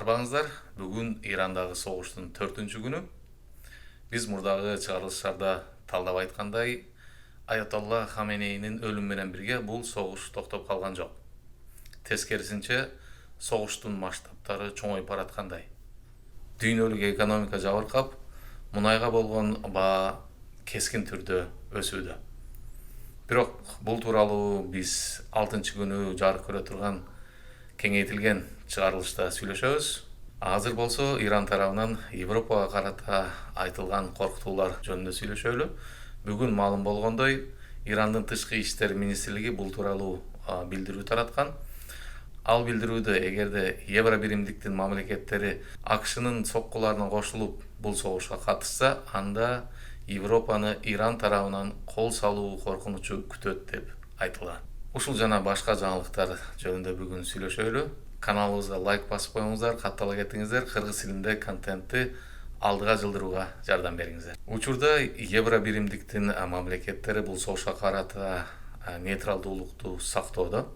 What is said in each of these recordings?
Арбаңыздар, бүгін Ирандағы соғыштың 4-ші күні. Біз мұрдағы чыгарылыштарда талдап айтқандай, Аятолла Хаменейнин өлімменен бірге бұл соғыш тоқтап қалған жоқ. Тескерісінше, соғыштың масштабтары чоңойып бараткандай. Дүйнөлүк экономика жабыркап, мунайга болгон баа кескин түрдө өсүүдө. Бирок бул тууралуу биз 6-чы күнү жарык көрө турган кеңейтилген чыгарылышта сүйлөшөбүз. Азыр болсо Иран тарабынан Европага карата айтылган коркутуулар жөнүндө сүйлөшөлү. Бүгүн маалым болгондой, Ирандын тышкы иштер министрлиги бул тууралуу билдирүү тараткан. Ал билдирүүдө эгерде Евро биримдиктин мамлекеттери АКШнын соккуларына кошулуп бул согушка катышса, анда Европаны Иран тарабынан кол салуу коркунучу күтөт деп айтылган. Ушул жана башка жаңылыктар жөнүндө бүгүн сүйлөшөлү. Каналыбызга лайк басып коюңуздар, каттала кетиңиздер, кыргыз тилинде контентти алдыга жылдырууга жардам бериңиздер. Учурда Евро биримдиктин мамлекеттери бул согушка карата нейтралдуулукту сактоодо.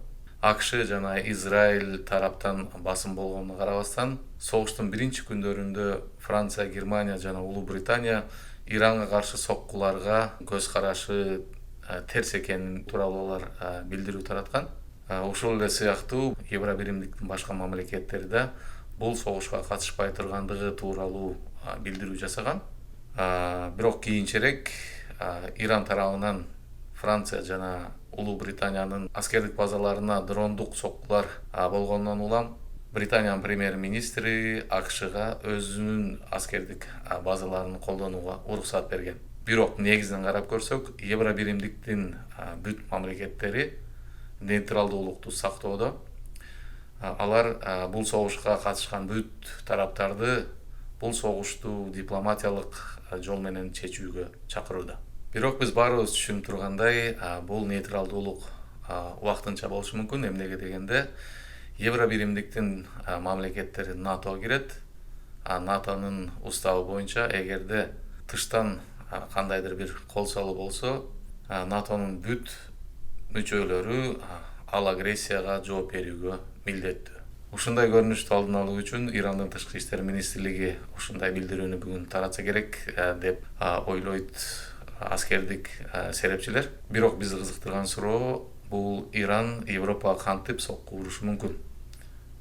АКШ жана Израиль тараптан басым болгонуна карабастан, согуштун биринчи күндөрүндө Франция, Германия жана Улуу Британия Иранга каршы соккуларга көз карашы терс экени тууралуу алар билдирүү тараткан. Ошол эле сыяктуу Евро биримдиктин башка мамлекеттери да бул согушка катышпай тургандыгы тууралуу билдирүү жасаган. Бирок кийинчерээк Иран тарабынан Франция жана Улуу Британиянын аскердик базаларына дрондук соккулар болгондон улам Британиянын премьер-министри АКШга өзүнүн аскердик базаларын колдонууга уруксат берген. Бирок негизинен карап көрсөк, Евро биримдиктин бүт мамлекеттери нейтралдуулукту сактоодо. Алар бул согушка катышкан бүт тараптарды бул согушту дипломатиялык жол менен чечүүгө чакырууда. Бирок биз баарыбыз түшүнүп тургандай, бул нейтралдуулук убактынча болушу мүмкүн. Эмнеге дегенде, Евро биримдиктин мамлекеттери НАТОга кирет. НАТОнун уставы боюнча, эгерде тыштан кандайдыр бир кол салуу болсо, НАТОнун бүт мүчөлөрү ал агрессияга жооп берүүгө милдеттүү. Ушундай көрүнүштү алдын алуу үчүн Ирандын тышкы иштер министрлиги ушундай билдирүүнү бүгүн таратса керек деп ойлойт аскердик серепчилер. Бирок бизди кызыктырган суроо, бул Иран Европага кантип сокку урушу мүмкүн?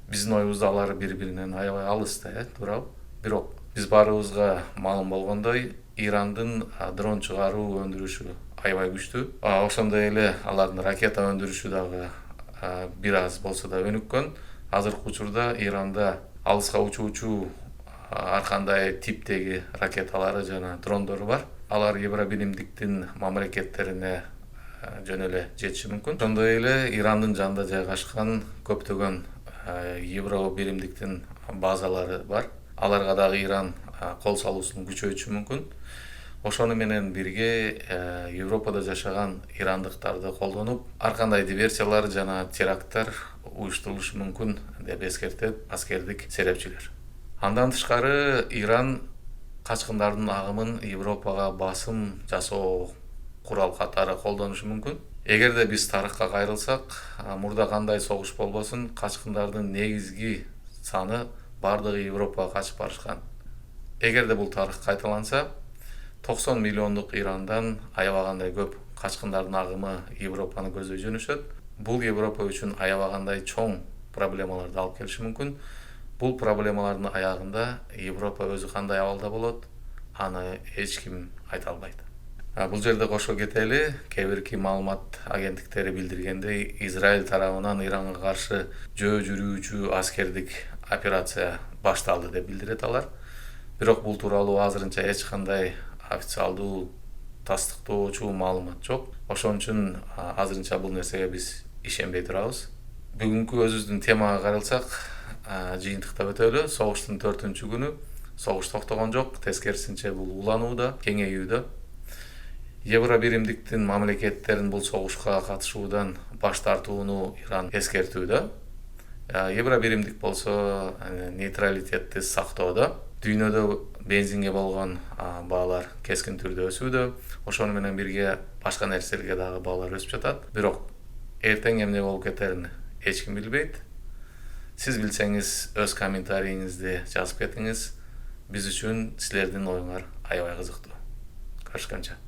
Биздин оюбузда алар бири-биринен аябай алыс да, туурабы? Бирок биз баарыбызга маалым болгондой, Ирандын дрон чыгаруу өндүрүшү аябай күчтүү. Ошондой эле алардын ракета өндүрүшү дагы бир аз болсо да өнүккөн. Азыркы учурда Иранда алыска учуучу ар кандай типтеги ракеталары жана дрондору бар. Алар Евро биримдиктин мамлекеттерине жөн эле жетиши мүмкүн. Ошондой эле Ирандын жанында жайгашкан көптөгөн Евро биримдиктин базалары бар. Аларга дагы Иран кол салуусун күчөтүшү мүмкүн. Ошону менен бирге Европада жашаган ирандыктарды колдонуп, ар кандай диверсиялар жана теракттар уюштурулушу мүмкүн деп эскертет аскердик серепчилер. Андан тышкары Иран качкындардын агымын Европага басым жасоо курал катары колдонушу мүмкүн. Эгерде биз тарыхка кайрылсак, мурда кандай согуш болбосун, качкындардын негизги саны бардыгы Европага качып барышкан. Эгерде бул тарых кайталанса, 90 миллиондук Ирандан аябагандай көп качкындардын агымы Европаны көздөй жөнөшөт. Бул Европа үчүн аябагандай чоң проблемаларды алып келиши мүмкүн. Бул проблемалардын аягында Европа өзү кандай абалда болот, аны эч ким айта албайт. Бул жерде кошо кетели, кээ-бирки маалымат агенттиктери билдиргендей, Израиль тарабынан Иранга каршы жөө жүрүүчү аскердик операция башталды деп билдирет алар. Бирок бул тууралуу азырынча эч кандай официалдуу тастыктоочу маалымат жок. Ошон үчүн азырынча бул нерсеге биз ишенбей турабыз. Бүгүнкү өзүбүздүн темага каралсак, жыйынтыктап өтөлү. Согуштун 4-чү күнү согуш токтогон жок, тескерисинче бул уланууда, кеңейүүдө. Евро биримдиктин мамлекеттерин бул согушка катышуудан баш тартууну Иран эскертүүдө. Евро биримдик болсо нейтралитетти сактоодо. Дүйнөдө бензинге болгон баалар кескин түрдө өсүүдө. Ошону менен бирге башка нерселерге дагы баалар өсүп жатат. Бирок эртең эмне болуп кетерин эч ким билбейт. Сиз билсеңиз өз комментарийиңизди жазып кетиңиз. Биз үчүн силердин оюңар аябай кызыктуу. Көрүшкөнчө.